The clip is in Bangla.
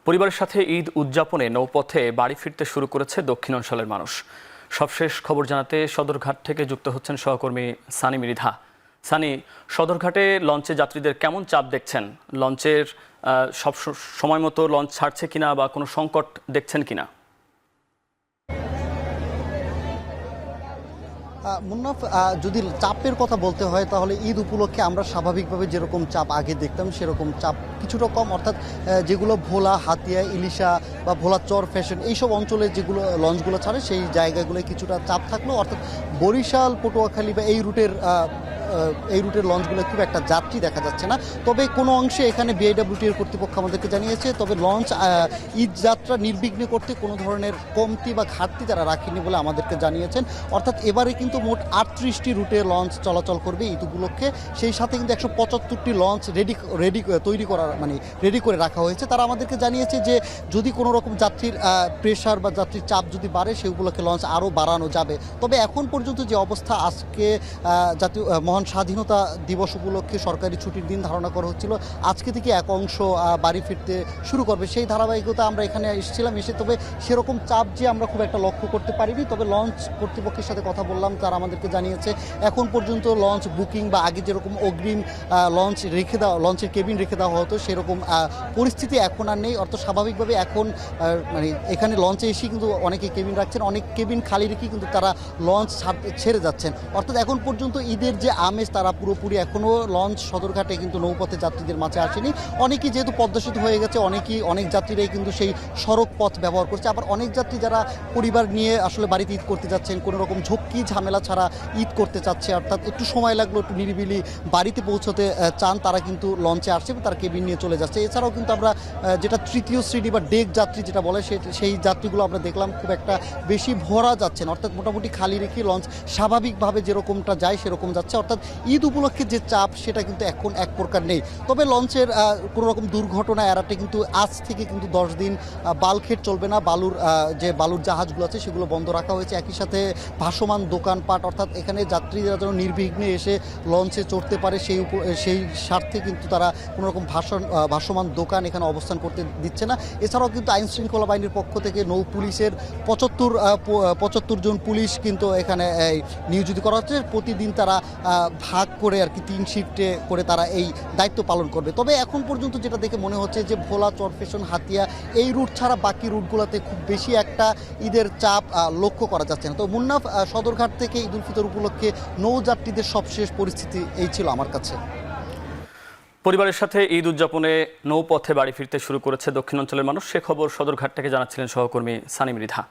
পরিবারের সাথে ঈদ উদযাপনে নৌপথে বাড়ি ফিরতে শুরু করেছে দক্ষিণাঞ্চলের মানুষ। সবশেষ খবর জানাতে সদরঘাট থেকে যুক্ত হচ্ছেন সহকর্মী সানি মৃধা। সানি, সদরঘাটে লঞ্চে যাত্রীদের কেমন চাপ দেখছেন? লঞ্চের সব সময় মতো লঞ্চ ছাড়ছে কিনা বা কোনো সংকট দেখছেন কিনা? মুন্নাফ, যদি চাপের কথা বলতে হয় তাহলে ঈদ উপলক্ষে আমরা স্বাভাবিকভাবে যেরকম চাপ আগে দেখতাম সেরকম চাপ কিছুটা কম, অর্থাৎ যেগুলো ভোলা, হাতিয়া, ইলিশা বা ভোলা চর, ফ্যাশন এইসব অঞ্চলে যেগুলো লঞ্চগুলো ছাড়ে সেই জায়গাগুলোয় কিছুটা চাপ থাকলেও অর্থাৎ বরিশাল, পটুয়াখালী বা এই রুটের লঞ্চগুলো খুব একটা যাত্রী দেখা যাচ্ছে না। তবে কোনো অংশে এখানে বিআইডব্লিউটির কর্তৃপক্ষ আমাদেরকে জানিয়েছে, তবে লঞ্চ ঈদ যাত্রা নির্বিঘ্নে করতে কোনো ধরনের কমতি বা ঘাটতি তারা রাখেনি বলে আমাদেরকে জানিয়েছেন। অর্থাৎ এবারে কিন্তু মোট 38টি রুটে লঞ্চ চলাচল করবে ঈদ উপলক্ষে। সেই সাথে কিন্তু 175টি লঞ্চ রেডি করে রাখা হয়েছে। তারা আমাদেরকে জানিয়েছে যে যদি কোনো রকম যাত্রীর প্রেশার বা যাত্রীর চাপ যদি বাড়ে সেই উপলক্ষে লঞ্চ আরও বাড়ানো যাবে। তবে এখন পর্যন্ত যে অবস্থা, আজকে জাতীয় মহান স্বাধীনতা দিবস উপলক্ষে সরকারি ছুটির দিন ধারণা করা হচ্ছিল, আজকে থেকে এক অংশ বাড়ি ফিরতে শুরু করবে। সেই ধারাবাহিকতা আমরা এখানে এসেছিলাম, তবে সেরকম চাপ যে আমরা খুব একটা লক্ষ্য করতে পারিনি। তবে লঞ্চ কর্তৃপক্ষের সাথে কথা বললাম, তারা আমাদেরকে জানিয়েছে এখন পর্যন্ত লঞ্চ বুকিং বা আগে যেরকম অগ্রিম লঞ্চের কেবিন রেখে দেওয়া হতো সেরকম পরিস্থিতি এখন আর নেই। অর্থাৎ স্বাভাবিকভাবে এখন এখানে লঞ্চে এসেই কিন্তু অনেকে কেবিন রাখছেন, অনেক কেবিন খালি রেখেই কিন্তু তারা লঞ্চ ছেড়ে যাচ্ছেন। অর্থাৎ এখন পর্যন্ত ঈদের যে আমেজ তারা পুরোপুরি এখনও লঞ্চ সদরঘাটে কিন্তু নৌপথে যাত্রীদের মাঝে আসেনি। অনেকেই যেহেতু পদ্মা সেতু হয়ে গেছে, অনেক যাত্রীরাই কিন্তু সেই সড়ক পথ ব্যবহার করছে। আবার অনেক যাত্রী যারা পরিবার নিয়ে আসলে বাড়িতে ঈদ করতে যাচ্ছেন, কোনো রকম ঝক্কি ঝামেলা ছাড়া ঈদ করতে চাচ্ছে, অর্থাৎ একটু সময় লাগলো, একটু নিরিবিলি বাড়িতে পৌঁছতে চান, তারা কিন্তু লঞ্চে আসছে, তার কেবিন নিয়ে চলে যাচ্ছে। এছাড়াও কিন্তু আমরা যেটা তৃতীয় শ্রেণী বা ডেক যাত্রী যেটা বলে সেই যাত্রীগুলো আমরা দেখলাম খুব একটা বেশি ভরা যাচ্ছে না, অর্থাৎ মোটামুটি খালি রেখে লঞ্চ স্বাভাবিকভাবে যেরকমটা যায় সেরকম যাচ্ছে। অর্থাৎ ঈদ উপলক্ষে যে চাপ সেটা কিন্তু এখন এক প্রকার নেই। তবে লঞ্চের কোনো রকম দুর্ঘটনা এড়াতে কিন্তু আজ থেকে কিন্তু 10 দিন বাল্কহেড চলবে না, বালুর জাহাজগুলো আছে সেগুলো বন্ধ রাখা হয়েছে। একই সাথে ভাসমান দোকানপাট, অর্থাৎ এখানে যাত্রীরা যেন নির্বিঘ্নে এসে লঞ্চে চড়তে পারে সেই স্বার্থে কিন্তু তারা কোনো রকম ভাসমান দোকান এখানে অবস্থান করতে দিচ্ছে না। এছাড়াও কিন্তু আইন শৃঙ্খলা বাহিনীর পক্ষ থেকে নৌ পুলিশের 75 জন পুলিশ কিন্তু এখানে নিয়োজিত করা হচ্ছে। প্রতিদিন তারা ভাগ করে আর কি 3 শিফটে করে তারা এই দায়িত্ব পালন করবে। তবে এখন পর্যন্ত যেটা দেখে মনে হচ্ছে যে ভোলা, চরফেশন, হাতিয়া এই রুট ছাড়া বাকি রুটগুলোতে খুব বেশি একটা ঈদের চাপ লক্ষ্য করা যাচ্ছে না। তো মুন্নাফ, সদরঘাট থেকে ঈদ উল ফিতর উপলক্ষে নৌযাত্রীদের সবশেষ পরিস্থিতি এই ছিল আমার কাছে। পরিবারের সাথে ঈদ উদযাপনে নৌপথে বাড়ি ফিরতে শুরু করেছে দক্ষিণাঞ্চলের মানুষ। সে খবর সদরঘাট থেকে জানাচ্ছিলেন সহকর্মী সানি মৃধা।